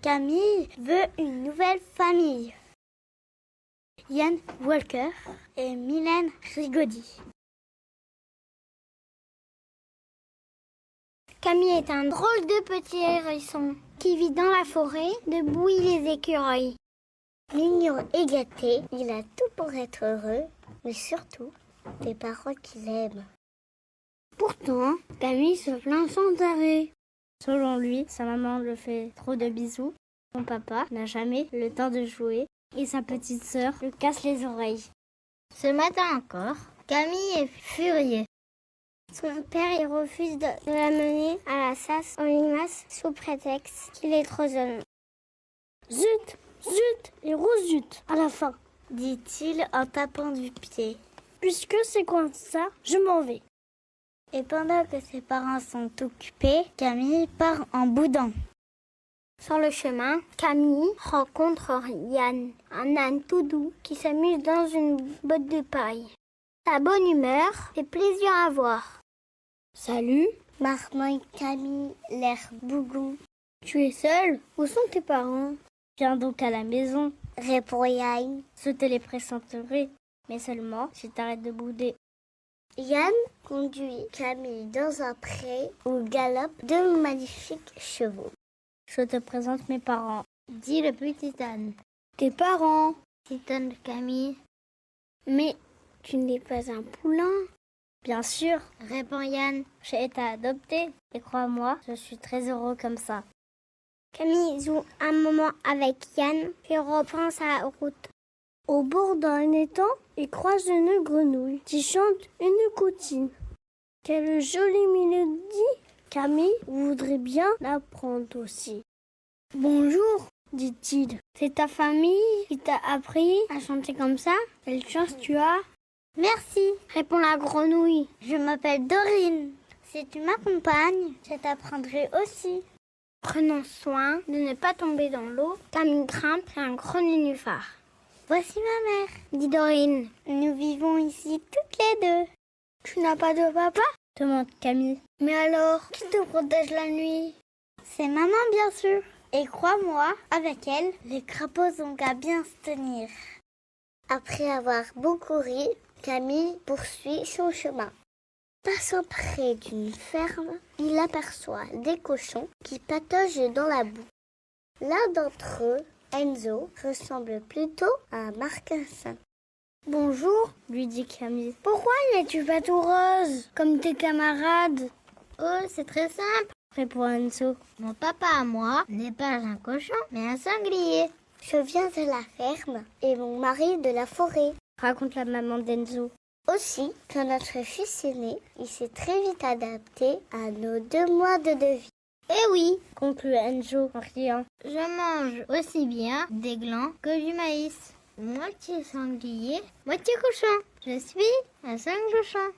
Camille veut une nouvelle famille. Yann Walker et Mylène Rigaudy. Camille est un drôle de petit hérisson qui vit dans la forêt de bouillir les écureuils. Mignon et gâté, il a tout pour être heureux, mais surtout des parents qu'il aime. Pourtant, Camille se plaint sans arrêt. Selon lui, sa maman le fait trop de bisous, son papa n'a jamais le temps de jouer et sa petite sœur lui casse les oreilles. Ce matin encore, Camille est furieux. Son père il refuse de l'amener à la chasse aux limaces sous prétexte qu'il est trop jeune. Zut, zut et rezut à la fin, dit-il en tapant du pied. Puisque c'est comme ça, je m'en vais. Et pendant que ses parents sont occupés, Camille part en boudant. Sur le chemin, Camille rencontre Yann, un âne tout doux qui s'amuse dans une botte de paille. Sa bonne humeur fait plaisir à voir. Salut, marmonne Camille, l'air bougon. Tu es seule? Où sont tes parents? Viens donc à la maison, répond Yann. Je te les présenterai, mais seulement si t'arrêtes de bouder. Yann conduit Camille dans un pré où galopent deux magnifiques chevaux. Je te présente mes parents, dit le petit âne. Tes parents, s'étonne Camille. Mais tu n'es pas un poulain? Bien sûr, répond Yann. J'ai été adoptée et crois-moi, je suis très heureux comme ça. Camille joue un moment avec Yann puis reprend sa route. Au bord d'un étang, il croise une grenouille qui chante une comptine. Quelle jolie mélodie! Camille voudrait bien l'apprendre aussi. Bonjour, dit-il. C'est ta famille qui t'a appris à chanter comme ça? Quelle chance tu as! Merci, répond la grenouille. Je m'appelle Dorine. Si tu m'accompagnes, je t'apprendrai aussi. Prenons soin de ne pas tomber dans l'eau. Camille grimpe un gros nénuphar. Voici ma mère, dit Dorine. Nous vivons ici toutes les deux. Tu n'as pas de papa? demande Camille. Mais alors, qui te protège la nuit? C'est maman, bien sûr. Et crois-moi, avec elle, les crapauds ont qu'à bien se tenir. Après avoir beaucoup ri, Camille poursuit son chemin. Passant près d'une ferme, il aperçoit des cochons qui pataugent dans la boue. L'un d'entre eux, Enzo, ressemble plutôt à un marcassin. Bonjour, lui dit Camille. Pourquoi n'es-tu pas tout rose, comme tes camarades? Oh, c'est très simple, répond Enzo. Mon papa à moi n'est pas un cochon, mais un sanglier. Je viens de la ferme et mon mari de la forêt, raconte la maman d'Enzo. Aussi, quand notre fils est né, il s'est très vite adapté à nos 2 mois de vie. Eh oui, conclut Enzo en riant. Je mange aussi bien des glands que du maïs. Moitié sanglier, moitié cochon. Je suis un sanglier.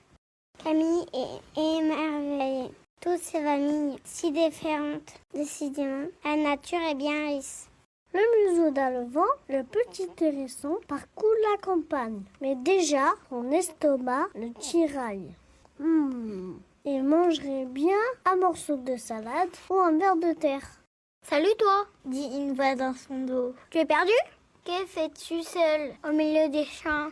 Camille est émerveillée. Toutes ces familles si différentes. Décidément, la nature est bien riche. Le museau dans le vent, le petit hérisson parcourt la campagne. Mais déjà, son estomac le tiraille. Il mangerait bien un morceau de salade ou un ver de terre. Salut toi, dit une voix dans son dos. Tu es perdu? Que fais-tu seul au milieu des champs?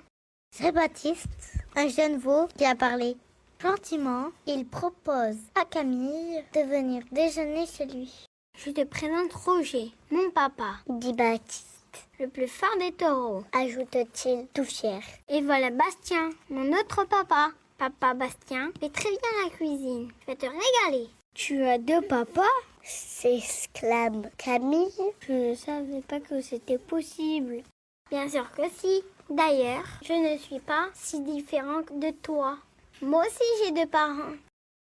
C'est Baptiste, un jeune veau qui a parlé. Gentiment, il propose à Camille de venir déjeuner chez lui. Je te présente Roger, mon papa, dit Baptiste, le plus fort des taureaux, ajoute-t-il tout fier. Et voilà Bastien, mon autre papa. Papa Bastien fait très bien la cuisine. Je vais te régaler. Tu as 2 papas? s'exclame Camille. Je ne savais pas que c'était possible. Bien sûr que si. D'ailleurs, je ne suis pas si différente de toi. Moi aussi j'ai 2 parents.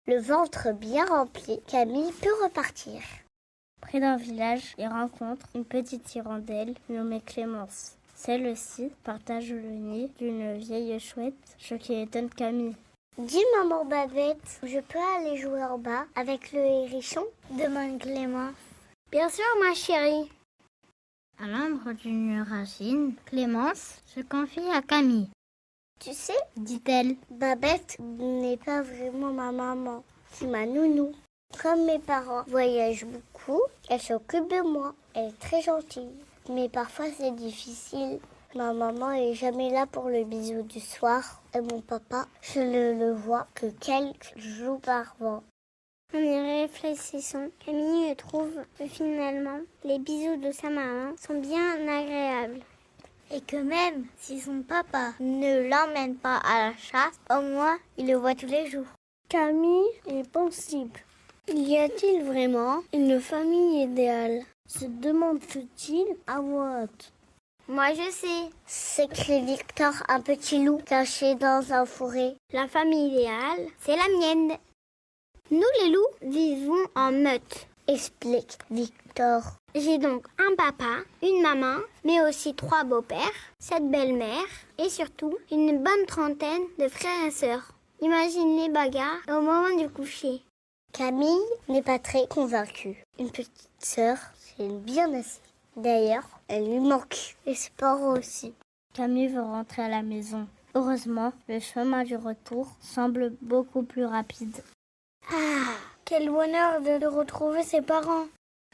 Le ventre bien rempli, Camille peut repartir. Près d'un village, il rencontre une petite hirondelle nommée Clémence. Celle-ci partage le nid d'une vieille chouette, ce qui étonne Camille. Dis maman Babette, je peux aller jouer en bas avec le hérisson? Demande Clémence. Bien sûr ma chérie. À l'ombre d'une racine, Clémence se confie à Camille. Tu sais, dit-elle, Babette n'est pas vraiment ma maman, c'est ma nounou. Comme mes parents voyagent beaucoup, elle s'occupe de moi. Elle est très gentille. Mais parfois c'est difficile. Ma maman est jamais là pour le bisou du soir. Et mon papa, je ne le vois que quelques jours par an. En y réfléchissant, Camille trouve que finalement, les bisous de sa maman sont bien agréables. Et que même si son papa ne l'emmène pas à la chasse, au moins il le voit tous les jours. Camille est pensive. Y a-t-il vraiment une famille idéale? Se demande-t-il à voix haute. Moi je sais, S'écrie Victor, un petit loup caché dans un fourré. la famille idéale, c'est la mienne. Nous les loups vivons en meute. Explique Victor. J'ai donc un papa, une maman, mais aussi 3 beaux-pères, 7 belles-mères et surtout une bonne trentaine de frères et sœurs. Imagine les bagarres au moment du coucher. Camille n'est pas très convaincue. Une petite sœur, c'est bien assez. D'ailleurs, elle lui manque. Et sport aussi. Camille veut rentrer à la maison. Heureusement, le chemin du retour semble beaucoup plus rapide. Ah, quel bonheur de retrouver ses parents.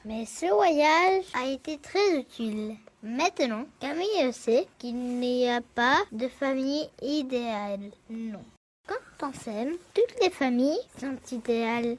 Mais ce voyage a été très utile. Maintenant, Camille sait qu'il n'y a pas de famille idéale. Non. Quand on s'aime, toutes les familles sont idéales.